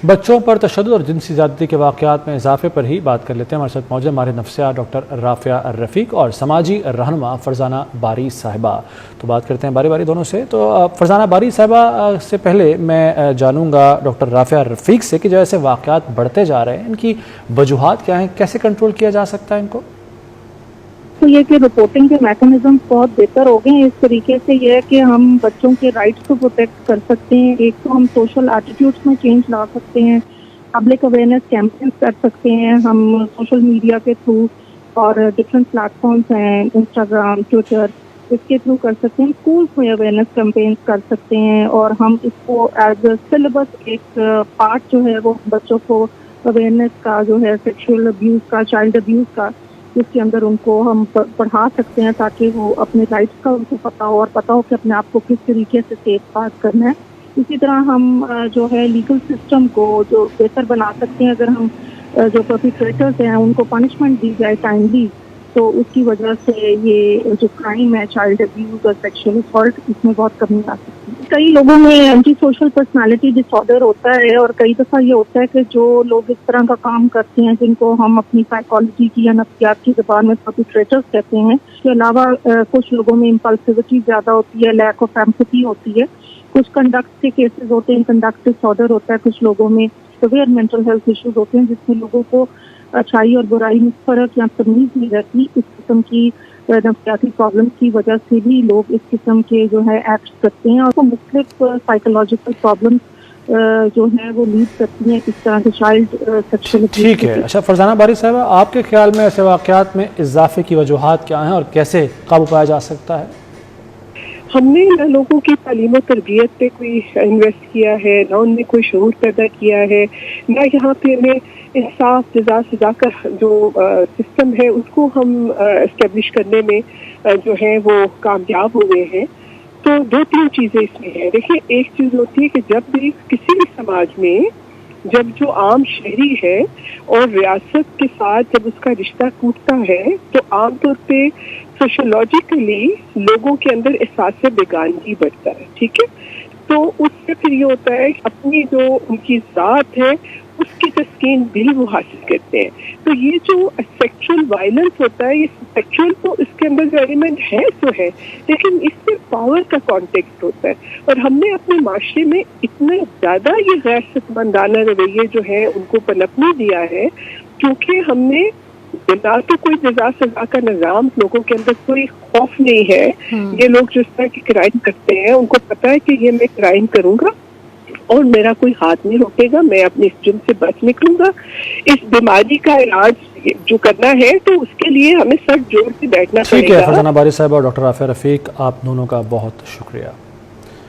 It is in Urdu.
بچوں پر تشدد اور جنسی زیادتی کے واقعات میں اضافے پر ہی بات کر لیتے ہیں۔ ہمارے ساتھ موجود ماہر نفسیات ڈاکٹر رافعہ رفیق اور سماجی رہنما فرزانہ باری صاحبہ۔ تو بات کرتے ہیں باری باری دونوں سے۔ تو فرزانہ باری صاحبہ سے پہلے میں جانوں گا ڈاکٹر رافعہ رفیق سے کہ جو ایسے واقعات بڑھتے جا رہے ہیں ان کی وجوہات کیا ہیں، کیسے کنٹرول کیا جا سکتا ہے ان کو؟ تو یہ کہ رپورٹنگ کے میکانزم بہت بہتر ہو گئے ہیں۔ اس طریقے سے یہ ہے کہ ہم بچوں کے رائٹس کو پروٹیکٹ کر سکتے ہیں۔ ایک تو ہم سوشل ایٹیٹیوڈس میں چینج لا سکتے ہیں، پبلک اویئرنیس کیمپینز کر سکتے ہیں ہم سوشل میڈیا کے تھرو، اور ڈفرینٹ پلیٹ فارمس ہیں انسٹاگرام، ٹویٹر، اس کے تھرو کر سکتے ہیں۔ اسکولس میں اویئرنیس کیمپینز کر سکتے ہیں، اور ہم اس کو ایز اے سلیبس ایک پارٹ جو ہے وہ بچوں کو اویئرنیس کا جو ہے سیکشول ابیوز کا، چائلڈ ابیوز کا، اس کے اندر ان کو ہم پڑھا سکتے ہیں تاکہ وہ اپنے رائٹس کا ان کو پتہ ہو، اور پتہ ہو کہ اپنے آپ کو کس طریقے سے سیف گارڈ کرنا ہے۔ اسی طرح ہم جو ہے لیگل سسٹم کو جو بہتر بنا سکتے ہیں، اگر ہم جو پرپیٹریٹرز ہیں ان کو پنشمنٹ دی جائے ٹائملی، تو اس کی وجہ سے یہ جو کرائم ہے چائلڈ ابیوز اور سیکشل اسالٹ، اس میں بہت کمی آ سکتی ہے۔ کئی لوگوں میں اینٹی سوشل پرسنالٹی ڈس آرڈر ہوتا ہے، اور کئی دفعہ یہ ہوتا ہے کہ جو لوگ اس طرح کا کام کرتے ہیں جن کو ہم اپنی سائیکالوجی کی یا نفسیات کی زبان میں پرپیٹریٹرز کہتے ہیں، اس کے علاوہ کچھ لوگوں میں امپلسیوٹی زیادہ ہوتی ہے، لیک آف ایمپتھی ہوتی ہے، کچھ کنڈکٹ کے کیسز ہوتے ہیں، کنڈکٹ ڈس آرڈر ہوتا ہے، کچھ لوگوں میں سیویئر مینٹل ہیلتھ ایشوز ہوتے ہیں جس میں لوگوں کو اچھائی اور برائی میں فرق یا تمیز نہیں رہتی۔ اس قسم کی نفسیاتی پرابلمس کی وجہ سے بھی لوگ اس قسم کے جو ہے ایکٹ کرتے ہیں، اور مختلف سائیکولوجیکل پرابلمس جو ہیں وہ لیڈ کرتی ہیں اس طرح کے چائلڈ سیکشل۔ ٹھیک ہے، اچھا فرزانہ باری صاحبہ، آپ کے خیال میں ایسے واقعات میں اضافے کی وجوہات کیا ہیں اور کیسے قابو پایا جا سکتا ہے؟ ہم نے نہ لوگوں کی تعلیم و تربیت پہ کوئی انویسٹ کیا ہے، نہ ان میں کوئی شعور پیدا کیا ہے، نہ یہاں پہ ہمیں انصاف جزا سزا کا جو سسٹم ہے اس کو ہم اسٹیبلش کرنے میں جو ہے وہ کامیاب ہوئے ہیں۔ تو دو تین چیزیں اس میں ہیں۔ دیکھیں، ایک چیز ہوتی ہے کہ جب بھی کسی بھی سماج میں جب جو عام شہری ہے اور ریاست کے ساتھ جب اس کا رشتہ ٹوٹتا ہے تو عام طور پہ سوشولوجیکلی لوگوں کے اندر احساس بیگانگی بڑھتا ہے، ٹھیک ہے؟ تو اس سے پھر یہ ہوتا ہے کہ اپنی جو ان کی ذات ہے اس کی تسکین بھی وہ حاصل کرتے ہیں۔ تو یہ جو سیکچول وائلنس ہوتا ہے، یہ سیکچول تو اس کے اندر جو ایلیمنٹ ہے تو ہے، لیکن اس سے پاور کا کانٹیکسٹ ہوتا ہے، اور ہم نے اپنے معاشرے میں اتنا زیادہ یہ غیر صحتمندانہ رویے جو ہیں ان کو پنپنے دیا ہے، کیونکہ ہم نے نہ تو کوئی جزا سزا کا نظام، لوگوں کے اندر کوئی خوف نہیں ہے۔ یہ لوگ جو اس طرح کے کرائم کرتے ہیں ان کو پتا ہے کہ یہ میں کرائم کروں گا اور میرا کوئی ہاتھ نہیں روکے گا، میں اپنے اس جرم سے بچ نکلوں گا۔ اس بیماری کا علاج جو کرنا ہے تو اس کے لیے ہمیں سر جوڑ کے بیٹھنا پڑے گا۔ ٹھیک ہے فرزانہ باری صاحب اور ڈاکٹر رافعہ رفیق، آپ دونوں کا بہت شکریہ۔